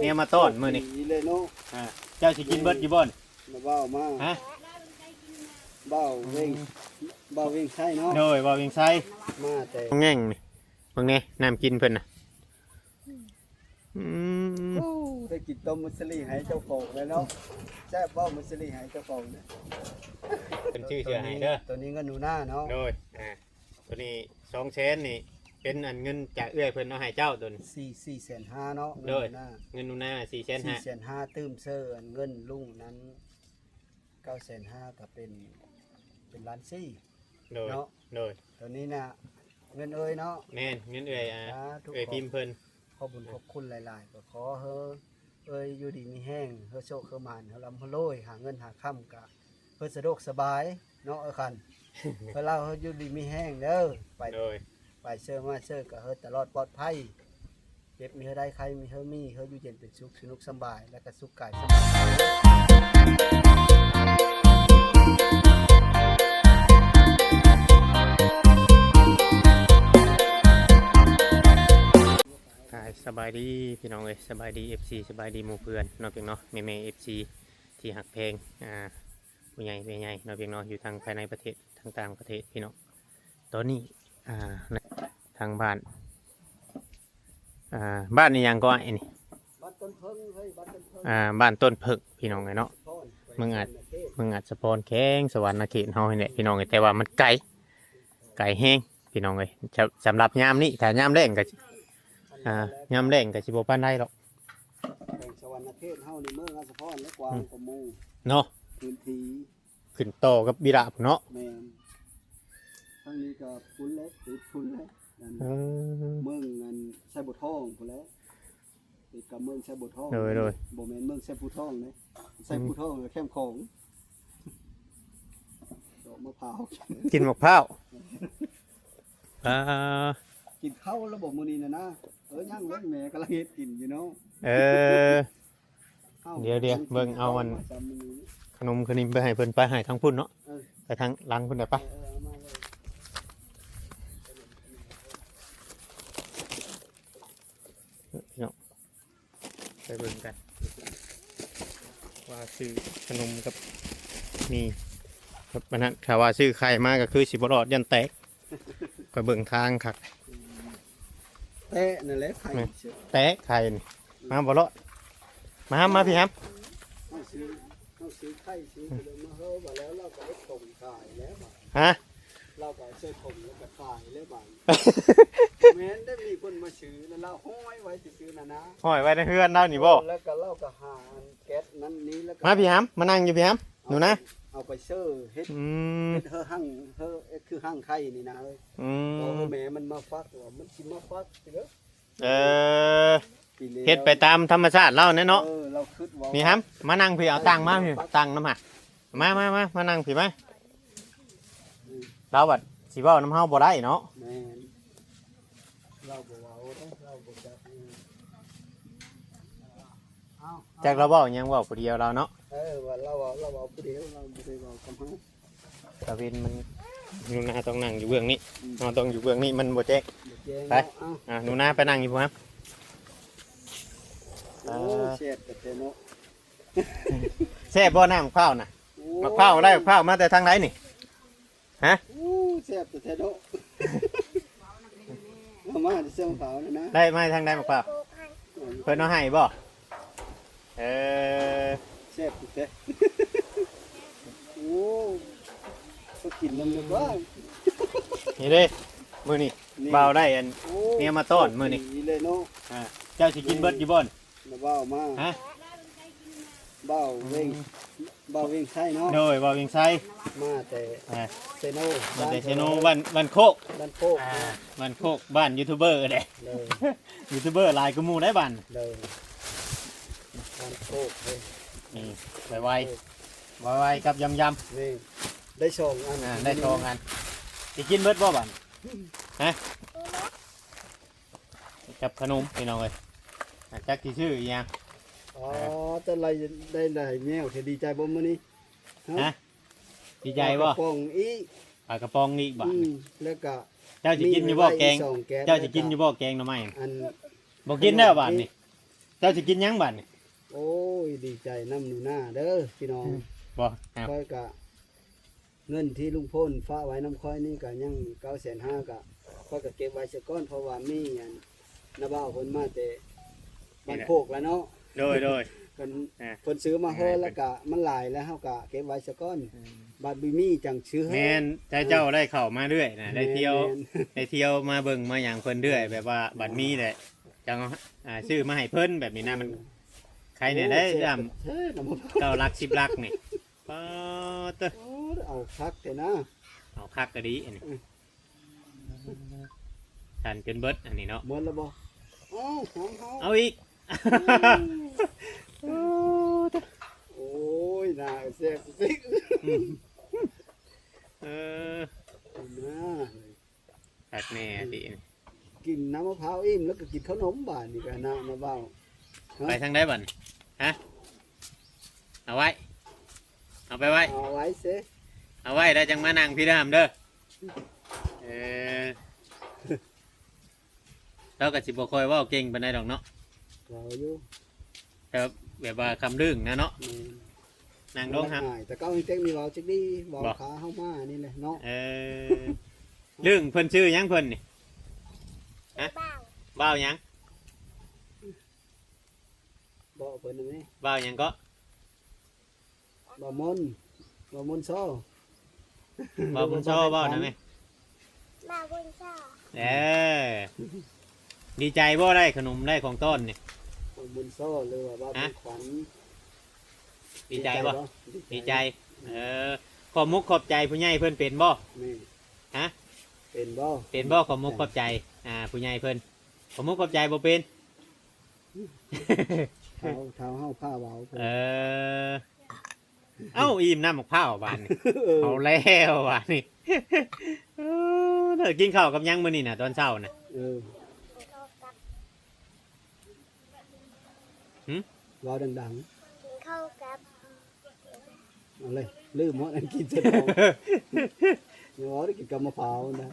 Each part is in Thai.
เนี่ยมาต้อนมื้อนี้เลยเนาะเจ้าสิกินเบิดอยู่บ่นมาเบ้ามาฮะเบ้าเวงใช่เนาะโดยบ่เวียงไสมาแต่แง่งนี่เบิ่งแน่น้ำกินเพิ่นน่ะได้กินต้มมุสลิให้เจ้าของเลยเนาะแซ่บบ่มุสลิให้เจ้าของเนี่ยเป็นชื่อเสียให้เด้อตัวนี้ก็หนูหน้าเนาะโดยตัวนี้2แสนนี่เป็นอันเงินจากเอื้อยเพิ่นเอาให้เจ้าตัวนี้4,500,000เนาะโดยเงินหนูนา4,500,000 4,500,000ตื้มเซอร์เงินลุงนั้น9,500,000ก็เป็นล้านสี่เนาะโดยตัวนี้น่ะเงินเอ้ยเนาะแม่นเงินเอื้อยเอื้อยพิมพ์เพิ่นขอบคุญขอบคุณหลายๆก็ขอเฮ้อเอ้ยอยู่ดีมีแห้งเฮ้อโชคเฮ้อมานเฮ้อลำเฮ้อโรยหาเงินหาค่ำกะเฮ้อสะดวกสบายเนาะคันเฮ้อเล่าเฮ้ออยู่ดีมีแห้งเด้อไปเชื่อมาเชื่อก็เฮ้อตลอดปลอดภัยเจ็บมีเฮ้อได้ใครมีเฮ้อเฮ้ออยู่เย็นเป็นสุขสนุกสบายและก็สุขกายสบายสบายดีพี่น้องเลยสบายดี FC สบายดีหมู่เพื่อนน้องเพียงเนาะแม่ FC ที่หักเพลงผู้ใหญ่แม่ใหญ่น้องเพียงเนาะอยู่ทางภายในประเทศทางต่างประเทศพี่น้องตอนนี้ทางบ้านบ้านนี่ยังก็ไอ้นี่บ้านต้นเพิ่งเฮ้ยบ้านต้นเพิ่งบ้านต้นเพิกพี่น้องเลยเนาะมึงอาจสะพอนแข้งสวรรค์เขตเฮาเนี่ยพี่น้องเลยแต่ว่ามันไกลแห้งพี่น้องเลยสำหรับยามนี้ถ้ายามแรงก็ยามแรงก็สิบ่ปานใดหรอกแห่งสวรรค์เขตเฮานี่เมืองอาสะพรและกวางกว่าหมู่เนาะพื้นที่ขึ้นต่อกับบิระเนาะแม่นทางนี้ก็พุ่นเล็กติดพุ่นเล็กเมืองอันไชบุทองพุ่นแหละติดกับเมืองไชบุทองโดยบ่แม่นเมืองไชบุทองเด้ไชบุทองก็แคมป์ของดอกมะพร้าวกินมะพร้าวกินข้าวแล้วบ่มื้อนี้นะยังเล่นแม่กำลังเฮ็ดกินอยู่เนาะเดี๋ยวเบิ่งเอามันขนมขนิมไปให้เพิ่นไปให้ทางพุ่นเนาะไปทางหลังพุ่นได้ปะเนาะไปเบิ่งกันว่าซื้อขนมกับนี่ครับมันนั้นถ้าว่าซื้อไข่มาก็คือสิบ่รอดยันแตกไปเบิ่งทางคักแตะนั่นแหละไข่แตะไข่มาบ่รอดมาพี่ครับเอาซื้อไข่ซื้อมาเฮาบ่แล้วเราก็ได้ส่งขายแล้วเราก็ซื้อส่งแล้วก็ขายแล้วบ่แม่นได้มีคนมาซื้อแล้วเราห้อยไว้ซื้อๆนะห้อยไว้ในเฮือนเรานี่บ่แล้วก็เราก็หาแก๊สนั้นนี้แล้วมาพี่ครับมานั่งอยู่พี่ครับหนูนะเอาไปเชื่อเฮ็ดเฮอหั่งเฮอคือหั่งไข่นี่นะเอ้ยแม่มันมาฟักว่ามันสิมาฟักเด้อเฮ็ดไปตามธรรมชาติเราเนาะเราคิดว่านี่ครับมานั่งพี่เอาตังมาพี่ตังน้ำหักมานั่งพี่มาเราบัดสิเว้าน้ำเฮาบ่ได้เนาะแม่นเราบ่เว้าเราบ่จักจากเราเว้ายังเว้าผู้เดียวเราเนาะว่าเราเว้าผู้เดียวเราบ่ได้เว้ากับเฮาตะวินมันหนูนาต้องนั่งอยู่เบื้องนี้เราต้องอยู่เบื้องนี้มันบ่แจ๊กไปหนูนาไปนั่งอยู่ครับแซ่บแต่เนาะแซ่บบ่น้ำข้าวน่ะมะพร้าวได้มะพร้าวมาแต่ทางไหนนี่ฮะแซ่บแต่เนาะมาเสื้อมะพร้าวนะได้มาทางใดมะพร้าวเพิ่นเอาให้บ่แซ่บแต่โอ้ก็กินน้ำเลยบ้างนี่เด้มื้อนี้เบาได้อันเนี่ยมาต้อนมื้อนี้เลยเนาะเจ้าสิกินเบิดอยู่บ่นเบามาเบาเวงใช่เนาะโดยเบาเวงไสมาแต่เซโนบ้านโคกบ้านยูทูบเบอร์เด้ยูทูบเบอร์หลายกว่าหมู่ได้บ้านบ้านโคกนี่ไวกับยำนี่ได้ชงอันได้ชงอันสิกินเบิดบ่บ้านฮะกับขนมพี่น้องเอ้ยจักสิชื่ออีหยังแต่ไรได้หลายแนวดีใจบ่มื้อนี้ฮะดีใจบ่ปลากระป๋องอีกปลากระป๋องอีกบ้านแล้วก็เจ้าสิกินอยู่บ่แกงเจ้าสิกินอยู่บ่แกงหน่อไม้บ่กินเด้อบ้านนี่ เจ้าสิกินหยังบัดนี่ โอ้ยดีใจน้ำหนูหน้าเด้อพี่น้อง บ่ครับ ค่อยกะเงินที่ลุงพ่นฝากไว้น้ำค่อยนี่ก็ยัง950,000ก็ค่อยก็เก็บไว้สักก้อนเพราะว่ามีอันนาบ่าวเพิ่นมาแต่บ้านโคกแล้วเนาะ โดย เพิ่น อ่า เพิ่นซื้อมาเฮอแล้วก็มันหลายแล้วเฮาก็เก็บไว้สักก้อนบัดบ่มีจังซื้อ แม่นแต่เจ้าได้เข้ามาเรื่อยนะได้เที่ยว แม่น ได้เที่ยวมาเบิ่งมาหยังเพิ่นเรื่อยแบบว่าบัดมีแหละจังซื้อมาให้เพิ่นแบบนี้นะมันใครเนี่ยได้ดำ เฮ้ยน้ำมัน เก้าลัก10ลักนี่ป๊อดเตอะ โอ้เอาคักแต่นะ เอาคักก็ดีอันนี้ทันจนเบิดอันนี้เนาะ หมดแล้วบ่อ้าวของเฮา เอาอีก โอ้ยน่าแซ่บสิก เออ นะ คักแน่ดิ กินน้ำมะพร้าวอิ่มแล้วก็กินขนมบานนี่ก็น่ามาเบ้า ไปทางใดบัดฮะเอาไว้เอาไปไว้ เอาไว้เซ เอาไว้แล้วจังมานั่งพี่ดามเด้อเออเราก็สิบ่ค่อยเว้าเก่งปานใดดอกเนาะ เราอยู่ แต่แบบว่าคำลึงนะเนาะ นี่ นั่งลงครับ ง่ายแต่เก้าเต็กมีเว้าจักดีเว้า บ่ ขาเฮามานี่แหละเนาะ เออลึงเพิ่นชื่อหยังเพิ่นนี่ บ้าง ว่าวหยัง บ่เพิ่นน่ะแม่ ว่าวหยังก็ บ่มนบ่มนซ้อ ว่าวบุญโชว์ว่าวนะแม่ บ้าบุญช่อ เออดีใจบ่ได้ขนมได้ของต้นนี่ บ่มนซ้อหรือว่าบ่เป็นขวัญ ดีใจบ่ดีใจ เออขอบมุกขอบใจผู้ใหญ่เพิ่นเป็นบ่ นี่ ฮะ เป็นบ่ เป็นบ่ขอบมุกขอบใจผู้ใหญ่เพิ่นขอบมุกขอบใจบ่เป็น เท้าเฮาผ้าเว้าเพิ่น เออเอ้าอิ่มน้ำมะพร้าวบานนี่เอาแล้วบานนี่เออเด้อกินข้าวกับหยังมื้อนี้น่ะตอนเช้าน่ะ เออ เข้ากับ เว้าดัง กินข้าวกับ ๆเอาเลยลืมหมดอันกินเสร็จแล้วอย่าเว้าได้กินกับมะพร้าวนะ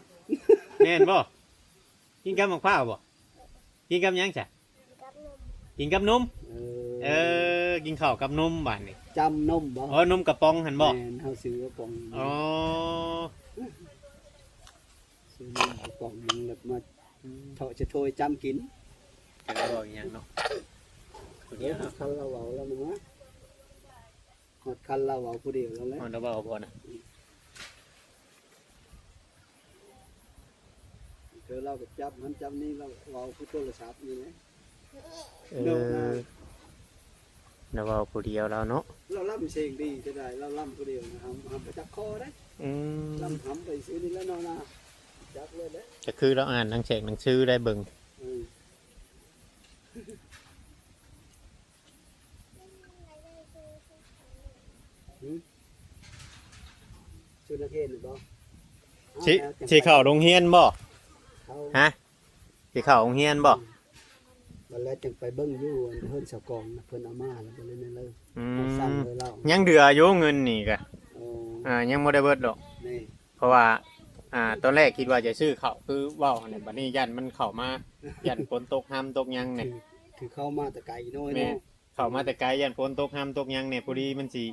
แม่นบ่กินกับมะพร้าวบ่กินกับหยังจ้ะ กับนม กินกับนม เอ กินข้าวกับนมบานนี่ จำนมบ่ อ๋อนมกระป๋องหั่นบ่ แม่นเฮาซื้อกระป๋อง อ๋อ ซื้อนมกระป๋องนึงแล้วมาเถาะจะโทยจำกิน จะบอกอีหยังเนาะ เดี๋ยวคันเราเว้าแล้วมึงวะหอดคันเราเว้าผู้เดียวแล้วแหละ มันจะบอกบ่นะ เธอเราก็จับมันจับนี่เราเว้าผู้โทรศัพท์นี่แหละ เดี๋ยวบอกผู้เดียวแล้วเนาะ เราล่ำเสียงดีจะได้เราล่ำผู้เดียวนะหำไปจับคอได้ อืม ล่ำหำไปซื้อนี่แล้วเนาะนะจับเลยเด้ ก็คือเราอ่านหนังเสกหนังชื่อได้เบิ่ง อืมชุดนักเรียนหรือเปล่า สิเข้าโรงเรียนบ่ เขา ฮะสิเข้าโรงเรียนบ่ วันแรกจังไปเบิ้งอยู่อันเพิ่นสกองนะเพิ่นเอามาแล้วก็เลยนั่นเลย อื เอาสั่ง ม เลยเรา ยังเดืออยู่เงินนี่ก็ โอ้ ยังบ่ได้เบิดดอก นี่ เพราะว่าตอนแรกคิดว่าจะซื้อข้าวคือเว้าเนี่ยบัดนี้ยันมันเข้ามายันฝนตกห้ามตกหยังเนี่ย คือเข้ามาแต่ไกลน้อย แม่ เนาะ เข้ามาแต่ไกลยันฝนตกห้ามตกหยังเนี่ยพอดีมันสิ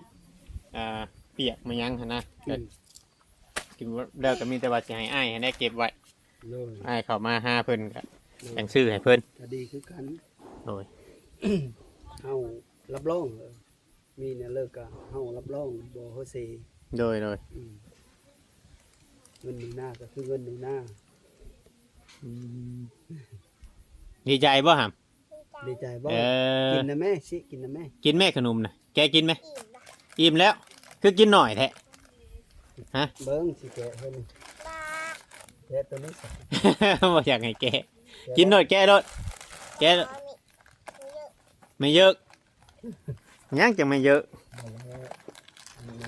เปียกมาหยังหั่นนะ อืม กินแล้วก็มีแต่ว่าสิให้อ้ายให้ได้เก็บไว้ เลย อ้ายเข้ามาหาเพิ่นก็จังซื้อให้เพิ่น ก็ดีคือกัน โดย เฮารับรองมีเนี่ยเลิกก็เฮารับรองบ่เฮาเซ โดย อืมเงินหนึ่งหน้าก็คือเงินหนึ่งหน้า ดีใจบ่หำ ดีใจบ่ เออ กินนะแม่สิกินนะแม่ กินแม่ขนมนะแกกินไหม อิ่มนะ อิ่มแล้ว คือกินหน่อยแท้ เบิ้งสิแกะเพิ่น บ้า แกะตัวนี้สิ บ่อยากให้แกกินหน่อยแกโดดแก ตอนนี้เยอะ ไม่เยอะยังจะไม่เยอะ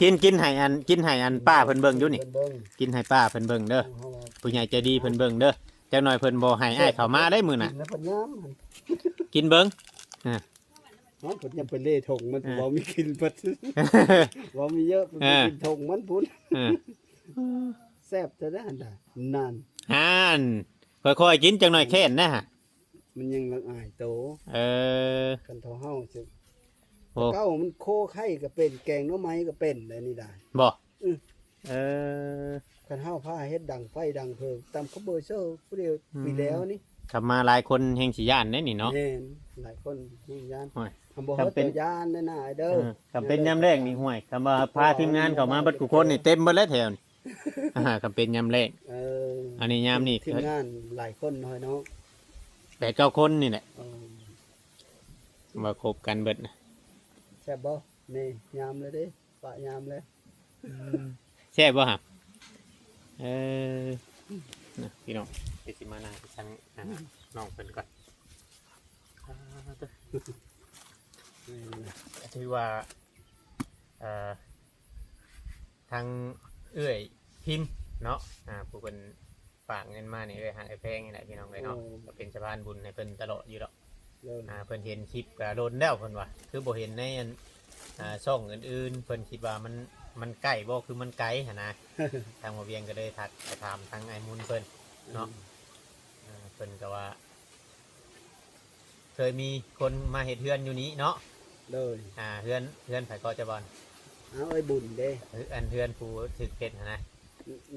กินให้อันป้าเพิ่นเบิ่งอยู่นี่ เพิ่เบิ่ง กินให้ป้าเพิ่นเบิ่งเด้อ เฮาว่า ผู้ใหญ่ใจดีเพิ่นเบิ่งเด้อจักหน่อยเพิ่นบ่ให้อ้ายเข้ามาได้มื้อน่ะ กินแล้วเพิ่นยามหั่น กินเบิ่ง เนาะเพิ่นยังไปเล่ถงมัน อ่า บ่มีกินเพิ่นบ่มีเยอะเพิ่นไป อ่า กินถงมันพุ่น เออ แซ่บจะได้อันใดนั่น ห่านค่อยๆกินจักหน่อยแค้นนะฮะ มันยังละอายโต เออ กันเท่าเฮาสิ โอ้ เก้ามันโคไข่ก็เป็นแกงหน่อไม้ก็เป็นได้นี่ได้ บ่ อือ เออ กันเฮาผ้าเฮ็ดดังไฟดังเพลิงตามเขาเบอร์เซอร์ผู้เดียวปีแล้วนี่ กลับมาหลายคนแห่งสิย่านได้นี่เนาะ แม่นหลายคนมียาน โอ้ย ทำบ่ ครับ เฮ็ด เป็น ตัวยานได้น่าไอ้เด้อ คำเป็นยามแรกนี่ห่วยคำว่าพาทีมงานเข้ามาเบัดกุคนนี่เต็มเบิดแล้วแถวนี่ คำเป็นยามแรก เออ อั อั นนี้ยามนี่ ทีมงานหลายคนน้อยเนาะ 8-9 คนนี่แหละ เออ มาคบกันเบิดนะ แซ่บบ่นี่ยามเลยเด้ปะยามเลย แซ่บบ่ฮะเออนะพี่น้องไปสิมานั่งชั้นน้องเพิ่นก่อนถือว่าทางเอื้อยพิมพ์เนาะผู้เพิ่นฝากเงินมานี่เอ้ยหางไอ้แพงนี่แหละพี่น้องเลยเนาะก็เป็นสะพานบุญให้เพิ่นตลอดอยู่ดอก เริ่ม เพิ่นเห็นคลิปก็โดนแล้วเพิ่นว่าคือบ่เห็นในอันช่องอื่นๆเพิ่นคิดว่ามันใกล้บ่คือมันไกลหั่นนะ ทางบ่เวียงก็เลยทักไปถามทางไอ้มุนเพิ่นเนาะเพิ่นก็ว่า เคยมีคนมาเฮ็ดเฮือนอยู่นี้เนาะ เลย เฮือนไผก็จะบ่อน เอาไอ้บุญเด้ อันเฮือนผู้ถึกเฮ็ดหั่นนะ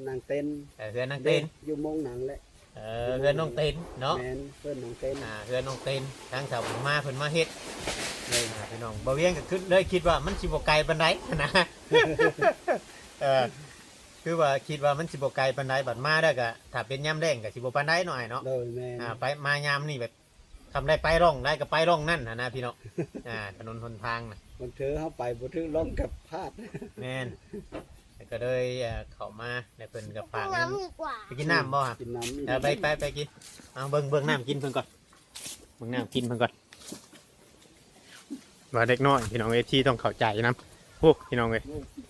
นางเต้น เฮือนน้องเต้น อยู่มงหนังแหละ เฮือนน้องเต้นเนาะ แม่นเพิ่นนางเต้น เฮือนน้องเต้นทางชาวบ้านมาเพิ่นมาเฮ็ด เลย พี่น้องบ่เวียงก็คือเลยคิดว่ามันสิบ่ไกลปานใดนะ คือว่าคิดว่ามันสิบ่ไกลปานใดบัดมาได้วก็ถ้าเป็นยามแรงก็สิบ่ปานใดหน่อยเนาะ เลยแม่น ไปมายามนี่แบบทำได้ไปร่องได้ก็ไปร่องนั่นนะพี่น้องถนนหนทางนะ มันเธอเข้าไปบ่ถึงล้มกับพลาด แม่นแล้วก็เลยเข้ามาในเพิ่นกับฝากเงิน น้ำดีกว่า ไปกินน้ำบ่ครับ กินน้ำนี่ ไปกินเอาเบิ่งน้ำกินเพิ่นก่อนเบิ่งน้ำกินเพิ่นก่อนว่าเด็กน้อยพี่น้องเอที่ต้องเข้าใจนะโอ้พี่น้องเอ้ย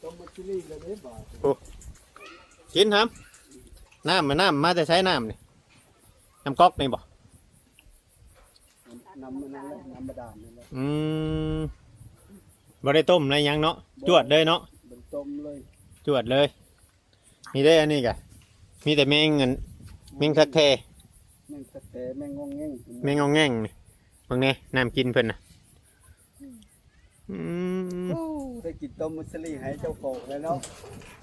ต้มมัสลีเลยเด้บ่า กินครับน้ำมาแต่ใช้น้ำนี่น้ำก๊อกนี่บ่ น้ำมันนั่นแหละน้ำบาดาลนั่นแหละ บ่ได้ต้มอะไรยังเนาะจวดเลยเนาะ มันต้มเลย จวดเลยมีได้อันนี้กะมีแต่แมงเงินแมงทักแท แม่งตะแต่แม่งงงแง่ง แมงงองแง่งนี่บางแน่น้ำกินเพิ่นน่ะอืม โอ้ได้กินต้มมัสลีให้เจ้าของแล้วเนาะ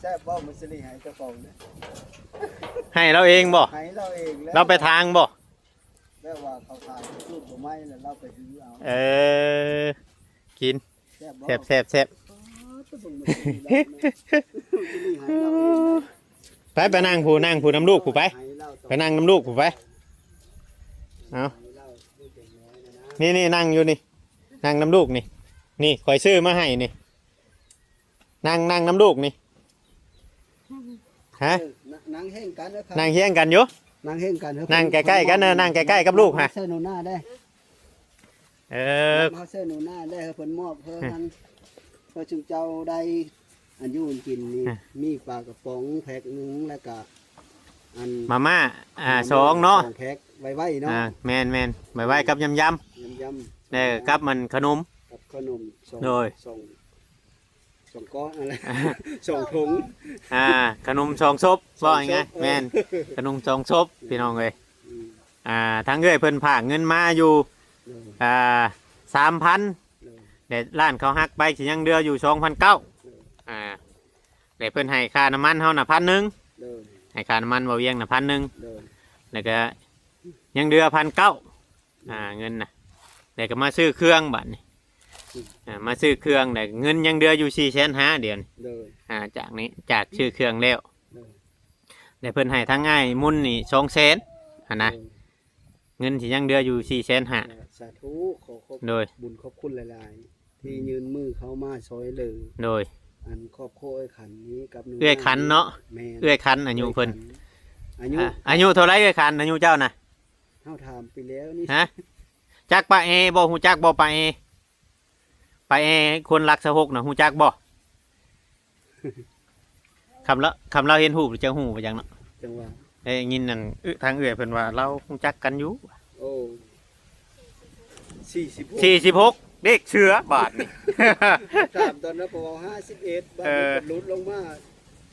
แซ่บบ่มัสลีให้เจ้าของเนี่ย ให้เราเองบ่ ให้เราเองแล้ว เราไปทางบ่ แล้วว่าเขาขายรูปบ่ไม้แล้วเราไปซื้อเอา เออกิน แซ่บบ่ แซ่บ อ๋อตัวเบิ่งมัสลีได้นะมัสลีให้เราเองนะ ไปนั่งผู้น้ำลูกผู้ไป ให้เราต่อ ไปนั่งน้ำลูกผู้ไปเอา ให้เราดูเด็กน้อยนะนะ นี่นั่งอยู่นี่นั่งน้ำลูกนี่นี่คอยซื้อมาให้นี่นั่งน้ำลูกนี่ฮะ นางแห้งกันนะครับ นั่งเฮียงกันอยู่ นางแห้งกัน นั่งใกล้ๆกันเนอะนั่งใกล้ๆกับลูกฮะ เสื้อหนูหน้าได้ เออ เขาเสื้อหนูหน้าได้เขาเพิ่นมอบเพิ่นนั้นเพื่อจุเจ้าได้อันอยูนกินนี่มีปลากระป๋องแพ็คหนึงแล้วก็อัน มาม่าสองเนาะ สองแพ็คไว้ๆเนาะ แมนไว้กับยำ ยำ กับมันขนม กับขนมสอง โดย สองก้อนอะไร สองถุง ขนมสองซบว่าอย่างไงแมนขนมสองซบพี่น้องเลย อืม ทั้งเอ้ยเพิ่นผากเงินมาอยู่ เออ 3,000 เออ เดี๋ยวร้านเขาหักไปสิยังเดืออยู่2,900เดี๋ยวเพิ่นให้ค่าน้ำมันเฮาน่ะ1,000 เดิน ให้ค่าน้ำมันบ่เวียงน่ะ1,000 เดิน แล้วก็ยังเดือ1,900เงินน่ะเดี๋ยวก็มาซื้อเครื่องบัดนี้มาซื้อเครื่องแต่เงินยังเดืออยู่4,500,000เดือน เดิน จากนี้จากชื่อเครื่องแล้ว เดิน เดี๋ยวเพิ่นให้ทั้งง่ายมุ่นนี่200,000นะเงินที่ยังเดืออยู่4,500,000 สาธุขอขอบ โดย บุญขอบคุณหลายๆ ที่ยืนมือเขามาซอยเลย โดย อันครอบครัวไอ้ขันนี้กับหนู เอื้อยขันเนาะ แม่น เอื้อยคันอายุเพิ่น อายุ อายุเท่าไรเอื้อยคันอายุเจ้าน่ะ เท่าถามไปแล้วนี่ ฮะจักปะเอบ่ฮู้จักบ่ปะเอปะเอคนรักสะหกน่ะฮู้จักบ่คำเราเห็นหูหรือจะหูไปจังเนาะ จังหวะ ได้ยินนั่นทางเอื้อยเพิ่นว่าเราฮู้จักกันอยู่ โอ้46 46เด็กเชื้อบาทนี่ ถามตอนนั้นผมเอา51บ้านนี้ก็ลุ้นลงมา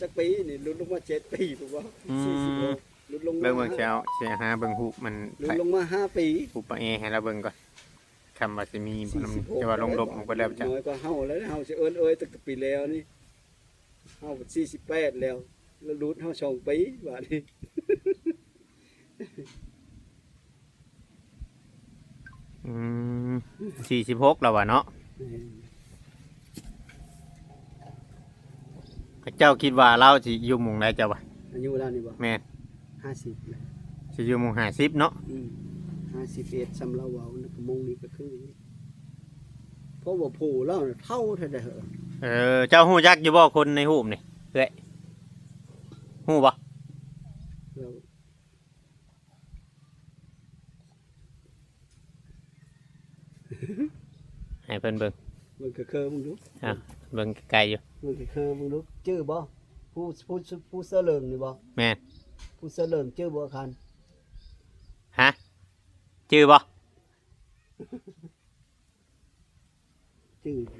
จักปีนี่ลุ้นลงมา7 ปีผมว่า46 ลุดลง เบิ่งเบิ่งสิเอาสิหาเบิ่งรูปมัน ลุดลงมา5 ปี รูปปะเอให้เราเบิ่งก่อนคำว่าสิมีบ่นำจะว่าลงดบมันก็แล้วจ้ะ น้อยก็เฮาแล้วเฮาสิเอิ้นเอ้ยตั้งแต่ปีแล้วนี่เฮา48แล้วแล้วลุดเฮา2 ปีบาดนี้ อืม46แล้วว่ะเนาะเจ้าคิดว่าเราสิอยู่หมู่ใดเจ้าวะ อายุแล้วนี่บ่ แม่น 50แล้ว สิอยู่หมู่50เนาะ 51สำเราเว้านะก็มงนี่ก็คือเพราะว่าผู้เราน่ะเท่าเท่าใดเหอะ เจ้าฮู้จักอยู่บ่คนในรูปนี่เอ้ยฮู้บ่ เรา ให้เพิ่นเบิ่ง มันก็คือมึงดู เบิ่งไกลๆอยู่ มันก็คือมึงดูชื่อบ่ผู้เสื้อเหลืองนี่บ่ แม่น ผู้เสื้อเหลืองชื่อบ่คัน ฮะชื่อบ่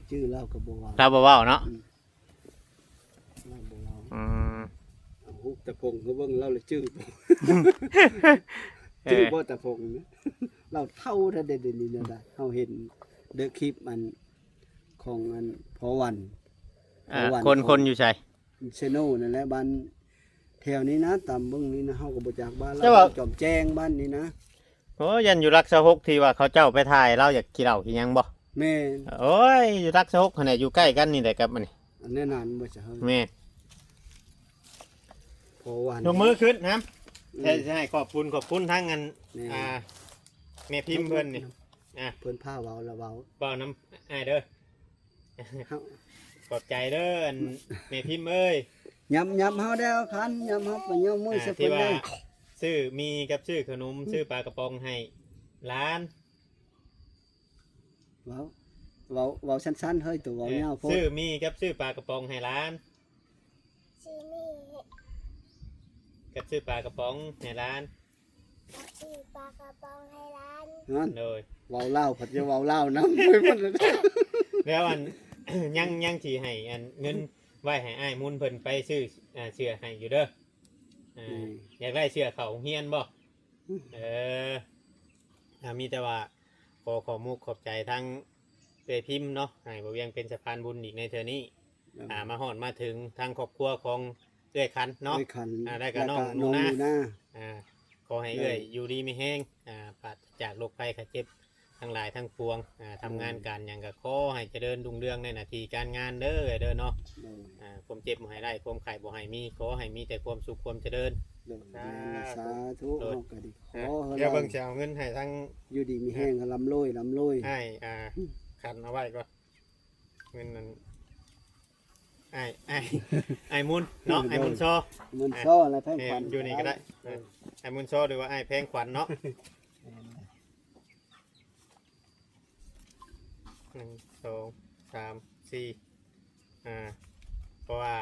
ชื่อเราก็บ่ว่า เราบ่เว้าเนาะ เราบ่เว้า อืม เอาฮุกตะพงก็เบิ่งเราเลยชื่อบ่ เอ ชื่อ อ บ่ตะพงนะเราเท่าเท่าใดๆนี่นะได้เฮาเห็นเดอะคลิปมันของอันพอวัน คนอยู่ไส เชโนนั่นแหละบ้านแถวนี้นะตามเบิ่งนี่นะเฮาก็บ่จากบ้าน แต่ เรา ว่า จอมแจ้งบ้านนี้นะ โอ้ยันอยู่รักษาหกที่ว่าเขาเจ้าไปถ่ายเราอยากกินเหล้ากินหยังบ่ แม่น โอ้ยอยู่รักษาหกขนาดอยู่ใกล้กันนี่แหละครับมันนี่ อันแน่นอนบ่จะเฮา แม่ พอวัน ยกมือขึ้นนะ อืม ใช่ขอบคุณทั้งอัน แม่ แม่พิมพ์เพิ่นนี่ เพิ่นพาเว้าละเว้า เปล่าน้ำเด้อ เฮา ขอบใจเด้ออันแม่พิมพ์เอ้ย ยำเฮาได้เอาคันยำเฮาไปยำมือ อ่า ใส่ ที่ เพิ่น ว่า ได้ ซื้อมีกับซื้อขนมซื้อปลากระป๋องให้ร้าน เว้าสั้นๆเฮ้ยตัวเว้ายาวโพด ซื้อมีกับซื้อปลากระป๋องให้ร้าน ซีนี่ กับซื้อปลากระป๋องให้ร้าน ซีปลากระป๋องให้ร้าน นั่น โดย เว้าเล่าผัดจะเว้าเล่านํเพิ่น แล้วอัน ยังสิให้อันเงินไว้ให้อ้ายมุนเพิ่นไปซื้อเสื้อให้อยู่เด้ออยากได้เสื้อเขาโรงเฮียนบ่เออมีแต่ว่าขอมุกขอบใจทั้งเตยพิมพ์เนาะให้บ่เวียงเป็นสะพานบุญอีกในเทอนี้มาฮอดมาถึงทางครอบครัวของเอื้อยคันเนาะ ด้วยคัน ได้กับน้อง แล้ว หนูนา หา ขอให้เอื้อยอยู่ดีมีแห้งปราศจากโรคภัยไข้เจ็บทั้งหลายทั้งปวงทำงานการอย่างก็ขอให้เจริญรุ่งเรืองในหน้าที่การงานเด้อเด้อเนาะความเจ็บบ่ให้ได้ความไข้บ่ให้มีขอให้มีแต่ความสุขความเจริญ สาธุเฮาก็ดีขอให้ เดี๋ยว เรา เบิ่งสิเอาเงินให้ทั้ง อยู่ดีมีแห้งลำรวย อ้ายคันเอาไว้ก่อนเงินนั้นอ้ายมุนเนาะอ้ายมุนซอ มันซ้ออะไรแพง เนี่ย ขวัญ อยู่นี่ก็ได้อ้ายมุนซอหรือว่าอ้ายแพงขวัญเนาะ 1 2 3 4เพราะว่า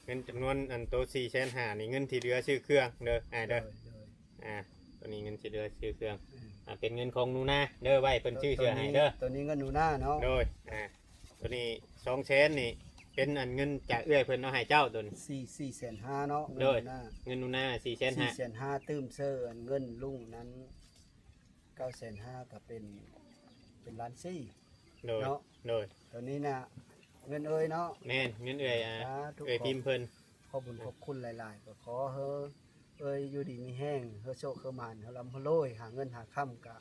เงินจำนวนอันโต4,500,000นี่เงินที่เหลือซื้อเครื่องเด้อเด้อตัวนี้เงินที่เหลือซื้อเครื่องเป็นเงินของหนูนาเด้อไว้เพิ่นชื่อเสื้อให้เด้อ ตัวนี้ก็หนูหน้าเนาะ โดยตัวนี้2,000,000นี่เป็นอันเงินจากเอื้อยเพิ่นเอาให้เจ้าตัวนี้ 4,500,000เนาะ โดย เงินหนูนา4,500,000 4,500,000ตื้มเซอร์อันเงินลุงนั้น9,500,000ก็เป็นล้านสี่ โดย เนาะ โดย ตัวนี้น่ะเงินเอ้ยเนาะ แม่นเงินเอื้อย สาธุ เอื้อยพิมพ์เพิ่น ขอบคุญขอบคุณหลายๆก็ขอเฮอเอ้ยอยู่ดีมีแห้งเฮอโชคเฮอหมานเฮอลำเฮอโรยหาเงินหาค่ำกะ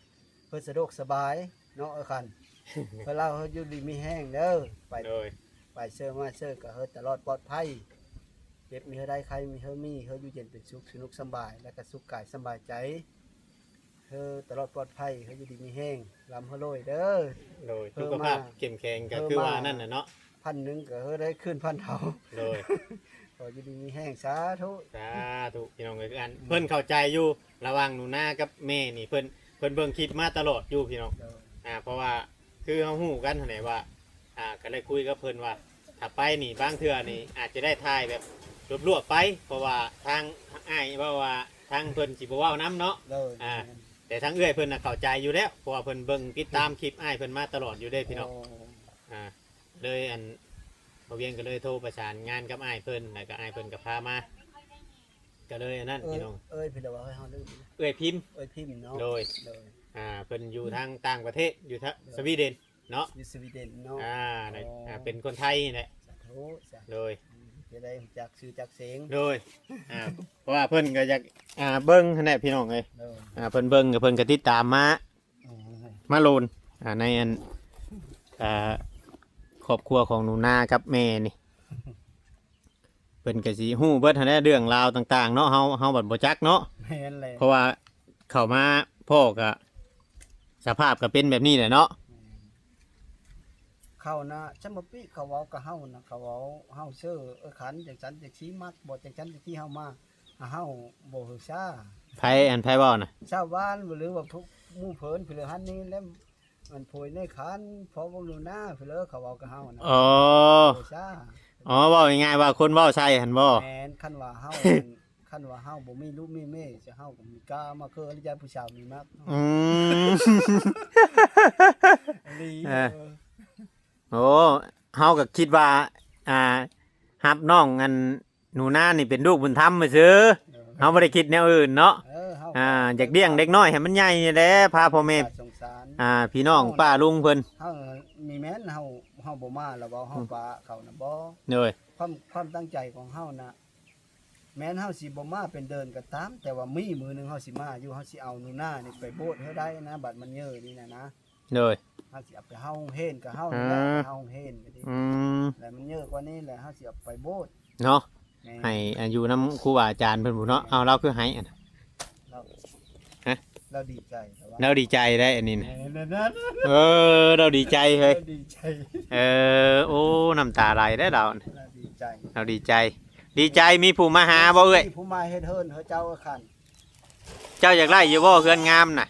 เพื่อสะดวกสบายเนาะคัน เพื่อเราเฮออยู่ดีมีแห้งเด้อไป โดย ไปเชื่อมาเชื่อก็เฮอตลอดปลอดภัยเจ็บมีเฮอได้ใครมีเฮอมีเฮออยู่เย็นเป็นสุขสนุกสบาย และก็สุขกายสบายใจเฮอตลอดปลอดภัยเฮออยู่ดีมีแห้งลำเฮอโรยเด้อ โดย เพิ่ สุ ม ข มา ภาพเข้มแข็งก็คือว่านั่นน่ะเนาะ 1,000ก็เฮอได้ขึ้น1,000เท่า โดย ขออยู่ดีมีแห้งสาธุ สาธุพี่น้องเอ้ยคือกันเพิ่นเข้าใจอยู่ระหว่างหนูนากับแม่นี่เพิ่นเบิ่งคลิปมาตลอดอยู่พี่น้อง เด้อ เพราะว่าคือเฮาฮู้กันหั่นแหละว่าก็เลยคุยกับเพิ่นว่าถ้าไปนี่บางเทื่อนี่อาจจะได้ถ่ายแบบรวบๆไป เพราะว่าทางอ้ายว่าทางเพิ่นสิบ่เว้านํเนาะ เด้อ แต่ทางเอื้อยเพิ่นน่ะเข้าใจอยู่แล้วเพราะว่าเพิ่นเบิ่งติดตามคลิปอ้ายเพิ่นมาตลอดอยู่เด้พี่น้องเลยอันบ่เวียงก็เลยโทรประสานงานกับอ้ายเพิ่นแล้วก็อ้ายเพิ่นก็พามา ก็เลยอันนั้น เอ้ย พี่น้อง เอ้ยพี่เดาว่าให้เฮาลืม เอ้ยพิมพ์ เอ้ยพิมพ์เนาะ โดย โดย เพิ่นอยู่ทางต่างประเทศอยู่ทางสวีเดนเนาะ อยู่สวีเดนเนาะ ในเป็นคนไทยนี่แหละ สาธุสาธุ โดย จะได้รู้จักชื่อจักเสียง โดยเพราะว่าเพิ่นก็อยากเบิ่งนั่นแหละพี่น้องเอ้ย โดย เพิ่นเบิ่งกับเพิ่นก็ติดตามมา อืม มาโลนในอันครอบครัวของหนูนากับแม่นี่เพิ่นก็สิฮู้เบิดหั้นแหละเรื่องราวต่างๆเนาะเฮาบัดบ่จักเนาะ แม่นเลย เพราะว่าเข้ามาพ่อก็สภาพก็เป็นแบบนี้แหละเนาะ เขานะจำบ่ปีเขาเว้ากับเฮานะเขาเว้าเฮาเชื่อขันจังซั่นจังซี่มักบ่จังซั่นจังซี่เฮามาเฮาบ่ฮู้ซา ไผเว้าน่ะ ชาวบ้านหรือว่าทุกหมู่เพิ่นเพิ่นหันนี่แล้วมันโผยในขันพอบ่รู้หน้าเพิ่นเขาเว้ากับเฮานะ อ๋อ บ่ฮู้ซา เว้าง่ายๆว่าคนเว้าใส่หั่นบ่ แม่นคันว่าเฮา คันว่าเฮาบ่มีลูกมีแม่จะเฮาก็มีกล้ามาคืออริยผู้ชาวมีมัก อืม ลี โอ้เฮาก็คิดว่าฮับน้องอันหนูนานี่เป็นลูกบุญธรรมมาซื้อเฮาบ่ได้คิดแนวอื่นเนาะ เฮา อยากเลี้ยงเด็กน้อยให้มันใหญ่นี่แหละพาพ่อแม่ สงสาร พี่น้องป้าลุงเพิ่น เฮามีแม่นเฮาบ่มาแล้วบ่เฮาปะเขาน่ะบ่ เลย ความตั้งใจของเฮาน่ะแม้นเฮาสิบ่มาเป็นเดินก็ตาม แต่ว่ามีมือหนึงเฮาสิมาอยู่เฮาสิเอาหนูหน้านี่ไปโบสถ์เฮาได้นะบัดมันเยอะนี่นะ เลย เฮาสิเอาไปเฮาเฮ็นกับเฮานี่แหละเฮาเฮ็นก็ดี อืม แล้วมันเยอะกว่านี้แหละเฮาสิเอาไปโบสถ์ เนาะ แม่ ให้อยู่นำครูบาอาจารย์เพิ่นผู้เนาะเอาเราคือให้อัน เรา ฮะ เราดีใจแต่ว่า เราดีใจได้อันนี้นะ นั่น เราดีใจเฮ้ย ดีใจ โอ้น้ำตาไหลได้เรา เราดีใจ เราดีใจ ดีใจมีผู้มาหาบ่เอ้ย ผู้มาเฮ็ดเฮิรนเฮาเจ้าคัน เจ้าอยากไล่อยู่บ่เฮือนงามน่ะ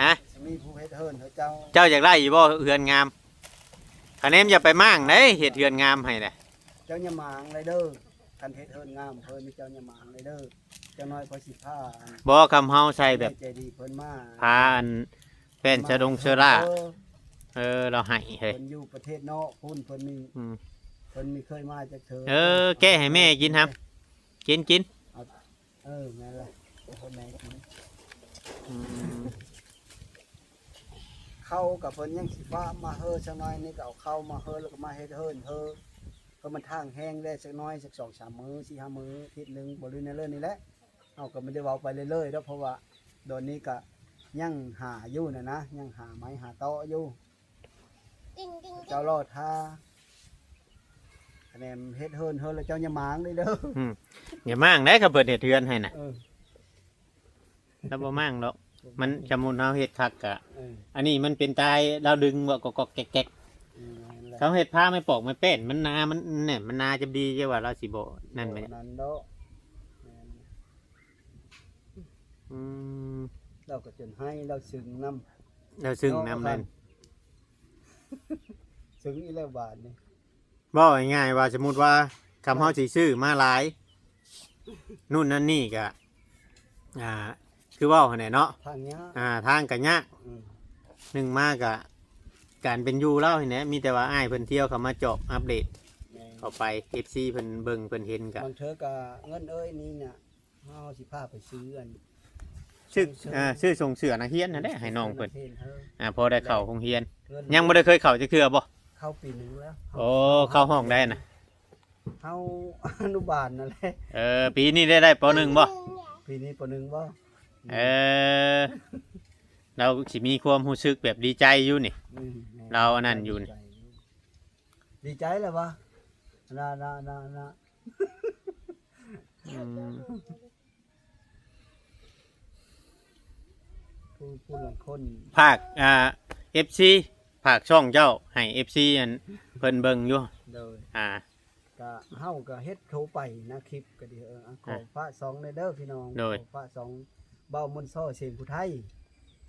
ฮะ มีผู้เฮ็ดเฮิรนเฮาเจ้า เจ้าอยากไล่อยู่บ่เฮือนงามคะแนนอย่าไปมั่างเด้เฮ็ดเฮือนงามให้แหละ เจ้าอย่าหมางเลยเด้อคันเฮ็ดเฮิรนงามเพิ่นมีเจ้าอย่าหมางเลยเด้อเจ้าน้อยพอสิพา บ่คำเฮาใส่แบบ ใจดีเพิ่นมา พาอันแป้นชะดงเชอร่าเราให้เฮ้ย เพิ่นอยู่ประเทศนอกพุ่นเพิ่นมี อืม เพิ่นมีเคยมาจากเธอ แก้ให้แม่กินครับกิน นั่นแหละคนไหนกิน อืม เข้ากับเพิ่นยังสิฟ้ามาเฮอสักหน่อยนี่ก็เอาเข้ามาเฮอแล้วก็มาเฮ็ดเฮิรนเฮอก็มันทางแห้งได้สักหน้อยสัก2-3 มื้อ4-5 มื้ออาทิตย์หนึงบ่ลืมในเรื่องนี้แหละเฮาก็ไม่ได้เว้าไปเรื่อยๆเด้อเพราะว่าตอนนี้ก็ยังหาอยู่นะยังหาไม้หาโต๊ะอยู่ ดิ้งดิ้ง เจ้ารอดท่าคะแนนเฮ็ดเฮิรนเฮอแล้วเจ้าอย่าหมางเลยเด้อ อย่ามั่างได้กับเปิดเฮ็ดเฮือนให้น่ะ เออ แล้วบ่มั่างดอกมันจำมุนเฮาเฮ็ดคักกะ เออ อันนี้มันเป็นตายเราดึงบ่กอกๆแก๊ก นั่นแหละ ๆเขาเฮ็ดผ้าไม่ปอกไม่เป็นมันนามันเนี่ยมันนาจะดีจังว่าเราสิบ่นั่นไป นั่นเด้อ อืม เราก็จนให้เราซึ้งน้ เราซึ่งนำนั่น ำซึ้งอีแล้วบาทนี่ บ่ง่ายๆว่าสมมุติว่าคำเฮาสิซื้อมาหลายนู่นนั่นนี่ก็คือเว้าหั่นแหละเนาะ ทางเนี้ย ทางก็ยาก อืม หนึ่งมากอะการเป็นอยู่เล่าเห็นไหมมีแต่ว่าอ้ายเพิ่นเที่ยวเขามาเจาะอัปเดต แม่น เข้าไป FC เพิ่นเบิ่งเพิ่นเห็นกะ บางเธอก็เงินเอ้ยนี่เนี่ยเฮาสิพาไปซื้ออัน ชื่อส่งเสือนักเรียนนั่นแหละให้น้องเพิ่น เฮอ พอได้เข้าโรงเรียน เงิน ยังบ่ได้เคยเข้าจักเทื่อบ่ เข้าปีหนึงแล้ว โอ้เข้าห้องได้น่ะ เฮา อนุบาลนั่นแหละ ปีนี้ได้ป .1 บ่ ปีนี้ปหนึ่งบ่ เราสิมีความรู้สึกแบบดีใจอยู่นี่ อืมแม่ เราอันนั้นอยู่นี่ ดีใจแล้ววะนะ อืม ผู้หลังคน ภาคFC ภาคช่องเจ้าให้ FC อันเพิ่นเบิ่งอยู่ โดย อ่า ก็เฮาก็เฮ็ดโทรไปนะคลิปก็ดีขอพระสองในเด้อพี่น้อง โดย ขอพระสองเบ้ามนต์ซ้อเสียงผู้ไทย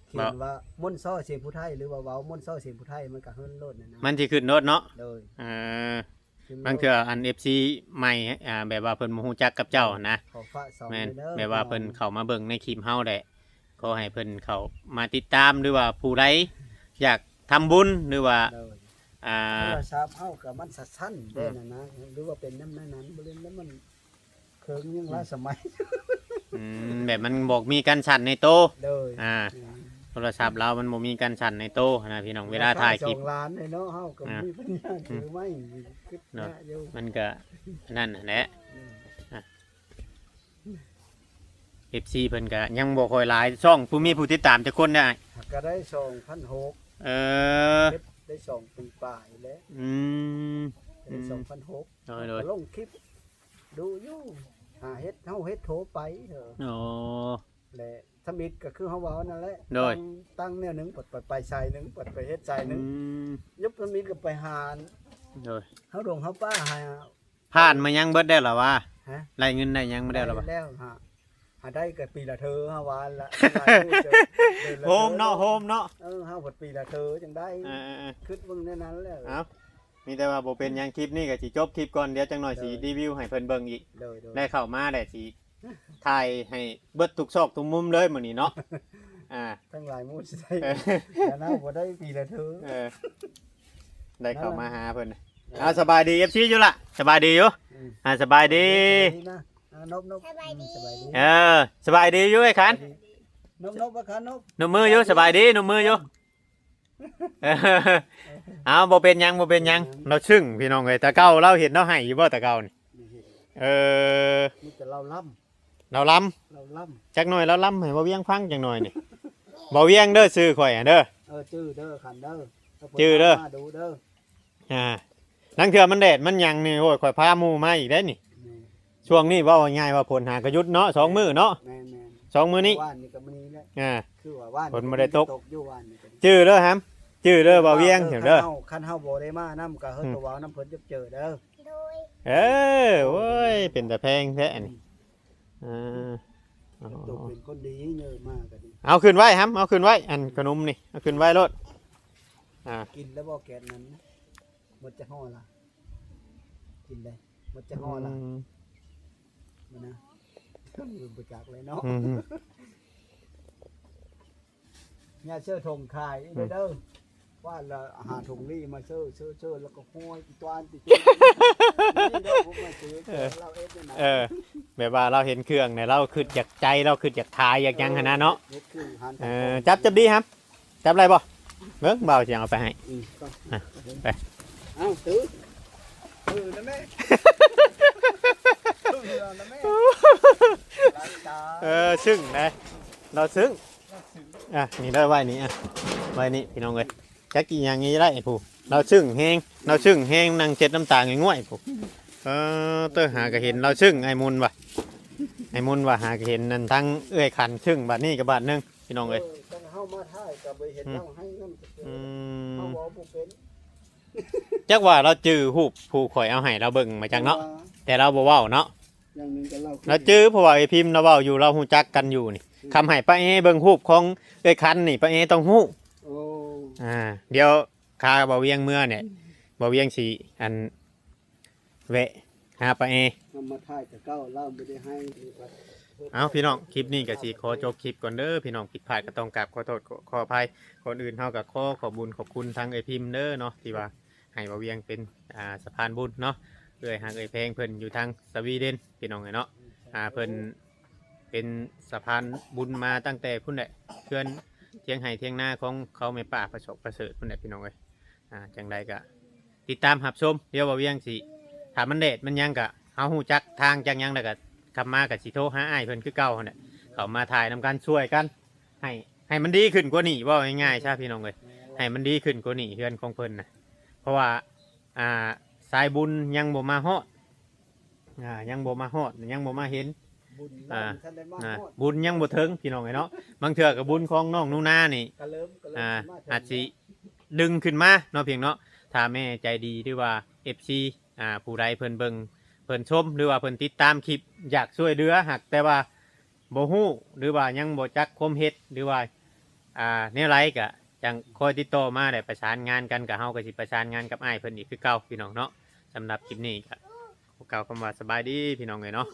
เขียนว่ามนต์ซ้อเสียงผู้ไทยหรือว่าเว้ามนต์ซ้อเสียงผู้ไทยมันก็เฮิรนโลดนั่นนะ มันสิขึ้นโนดเนาะ โดย บางเทื่ออัน FC ใหม่แบบว่าเพิ่นบ่ฮู้จักกับเจ้านะ ขอพระสอง แม่น ในเด้อ แบบว่าเพิ่นเข้ามาเบิ่งในคลิปเฮาแหละขอให้เพิ่นเข้ามาติดตามหรือว่าผู้ใดอยากทำบุญหรือว่า โดย อ่า โทรศัพท์เฮาก็มันสั้นๆได้นะหรือว่าเป็นน้ำนั้นบ่เล่นแล้วมัน เคิงยังล้าสมัย แบบมันบอกมีกันสั่นในโตะ เลย โทรศัพท์เรามันบ่มีกันสั่นในโตะนะพี่น้องเวลาถ่ายคลิป 2 ล้านเลยเนาะเฮาก็มีปัญญาถือไม่คิด เนาะ ยากอยู่ มันก็นั่นน่ะแหละ FC เพิ่นก็ยังบ่ค่อยหลายช่องผู้มีผู้ติดตามจักคนได้ ก็ได้2,600 เออ ได้2เป็นป่ายแล้ว อืม ได้2,600 โดย ลงคลิปดูอยู่เฮาเฮ็ดโทรไปเถอะ โอ้ แหละทำอิดก็คือเฮาเว้านั่นแหละ โดย ตั้งแนวหนึงปัดไปใส่หนึงปัดไปเฮ็ดใส่หนึง ม ยุบทำอิดก็ไปหา โดย เฮาดงเฮาป้าหา ผ่านมายังเบิดได้หรอวะ ฮะ ได้เงินได้ยังไม่ได้หรอวะ แล้วฮะหาได้ก็ปีละเธอเฮาวานละ โฮมเนาะโฮมเนาะ เฮาหมดปีละเธอจังได้ เออ คิดเบิ่งแน่นั้นแล้ว เอามีแต่ว่าบ่เป็นหยังคลิปนี้ก็สิจบคลิปก่อนเดี๋ยวจังหน่อยสิรีวิวให้เพิ่นเบิ่งอีก โดย ได้เข้ามาได้สิถ่ายให้เบิดทุกซอกทุกมุมเลยมื้อนี้เนาะทั้งหลายหมู่สิได้ เออ แต่นะบ่ได้ปีละเธอ เออได้เข้ามาหาเพิ่นเอาสบายดี FC อยู่ล่ะสบายดีอยู่สบายดี นะนบ สบายดี สบายดี เออสบายดีอยู่ไอ้คัน นบบ่คันนบ หนุ่มมืออยู่สบายดีหนุ่มมืออยู่เออเอาบ่เป็นหยังบ่เป็นหยังเราชึ่งพี่น้องเอ้ยตะเก้าเราเห็นเราให้อยู่บ่ตะเก้านี่เออ มีแต่เราล่ำ เราล้ำจักหน่อยเราล้ำให้บ่เวียงพังจักหน่อยนี่บ่เวียงเด้อซื้อข่อยเด้อ ชื่อเด้อคันเด้อ ชื่อเด้อ มาดูเด้อ นั่งเถื่อมันแดดมันหยังนี่โอ้ยข่อยพาหมู่มาอีกได้นี่ช่วงนี้เว้าง่ายๆว่าผลหากระยุดเนาะ2มื้อเนาะ แม่น 2มื้อนี้ ว่านนี่ก็มื้อนี้แหละ อ่า คือว่าว่าน ฝนบ่ได้ตก อยู่ว่านนี่ก็ ชื่อเด้อฮัมชื่อเด้อบ่เวียงเดี๋ยวเด้อ คันเฮาบ่ได้มานํก็เฮ็ดตัวว้าน้ำเพิ่นจะเจอเด้อ โดย เออโอ้ยเป็นแต่แพงแท้นี่อ่า ตัวเป็นคนดีเยอะมากก็ดี เอาขึ้นไว้ฮัมเอาขึ้นไว้อันขนมนี่เอาขึ้นไว้รถ กินแล้วบ่แกนนั้นนะหมดจะห่อล่ะกินได้หมดจะห่อล่ะมันนะลืมไปจักเลยเนาะ อืม เนี่ยเชื่อธงขายเด้อว่าละอาหารถุงนี่มาเชื่อแล้วก็ห้อยอีตวนตินี่เด้อผมมาซื้อเราเอ็ดนี่นะ เออแบบว่าเราเห็นเครื่องเนี่ยเราคือจากใจเราคือจากทายอยากยังขนาดเนาะ เฮ็ดคืออาหาร จับดีครับจับอะไรบ่เบิ่งเบาเสียงเอาไปให้ ไป เอ้าซื้อนะแม่นะแม่ ซึ่งนะเราซึ่งนี่ได้ไว้นี่ไว้นี่พี่น้องเอ้ยจักกี่อย่างนี้ได้ผู้เราซึ่งแฮงนั่งเจ็ดน้ำตาง่วยๆผู้เตอหาก็เห็นเราซึ่งไอ้มุนว่ะหาก็เห็นนั่นทั้งเอ้ยขันซึ่งบัดนี้กับบัดนึงพี่น้องเอ้ย ต้องเฮามาถ่ายก็บ่เห็นเราให้นำเฮาบ่บ่เป็น จักว่าเราจื้อหูบผู้ข่อยเอาให้เราเบิ่งมาจังเนาะแต่เราบ่เว้าเนาะ อย่างนึงก็เล่า เราจื้อเพราะว่าไอ้พิมพ์เราเว้าอยู่เราฮู้จักกันอยู่นี่คำให้ป้าเอเบิ่งหูบของเอ้ยคันนี่ป้าเอต้องฮู้ โอ้ เดี๋ยวคาบ่เวียงเมื่อเนี่ยบ่เวียงสิอันแวะหาป้าเอ ทำมาถ่ายแต่เก้าเล่าไม่ได้ให้ เอาพี่น้องคลิปนี้ก็สิขอจบคลิปก่อนเด้อพี่น้องผิดพลาดก็ต้องกราบขอโทษขออภัยคนอื่นเฮาก็ขอบุญขอบคุณทางไอ้พิมพ์เด้อเนาะที่ว่าให้บ่เวียงเป็นสะพานบุญเนาะเอ้ยหางเอ้ยแพงเพิ่นอยู่ทางสวีเดนพี่น้องเนาะเพิ่นเป็นสะพานบุญมาตั้งแต่พุ่นแหละเพื่อนเที่ยงไห้เที่ยงหน้าของเขาแม่ป่าประสบประเสริฐพุ่นแหละพี่น้องเอ้ยจังใดก็ติดตามรับชมเดี๋ยวบ่เวียงสิถ้ามันเดดมันยังก็เฮาฮู้จักทางจังยังแล้วก็ขับมากับสิโทรหาอ้ายเพิ่นคือเก่าเนี่ยเขามาถ่ายนำกันช่วยกันให้มันดีขึ้นกว่านี้ว่าง่ายๆใช่พี่น้องเลยให้มันดีขึ้นกว่านี้เพื่อนของเพิ่นนะเพราะว่าสายบุญยังบ่มาฮอดยังบ่มาฮอดยังบ่มาเห็นบุญยังบ่ถึงพี่น้องเนาะบางเทื่อกับบุญของน้องนูนานี่อาจสิดึงขึ้นมาเนาะเพียงเนาะถ้าแม่ใจดีหรือว่า FC ผู้ใดเพิ่นเบิ่งเพิ่นชมหรือว่าเพิ่นติดตามคลิปอยากช่วยเหลือหักแต่ว่าบ่ฮู้หรือว่ายังบ่จักคมเฮ็ดหรือว่าแนวไรก็จังคอยติดต่อมาได้ประสานงานกันกับเฮาก็สิประสานงานกับอ้ายเพิ่นอีกคือเก่าพี่น้องเนาะสำหรับคลิปนี้ก็กล่าวคำว่าสบายดีพี่น้องเอ้ยเนาะ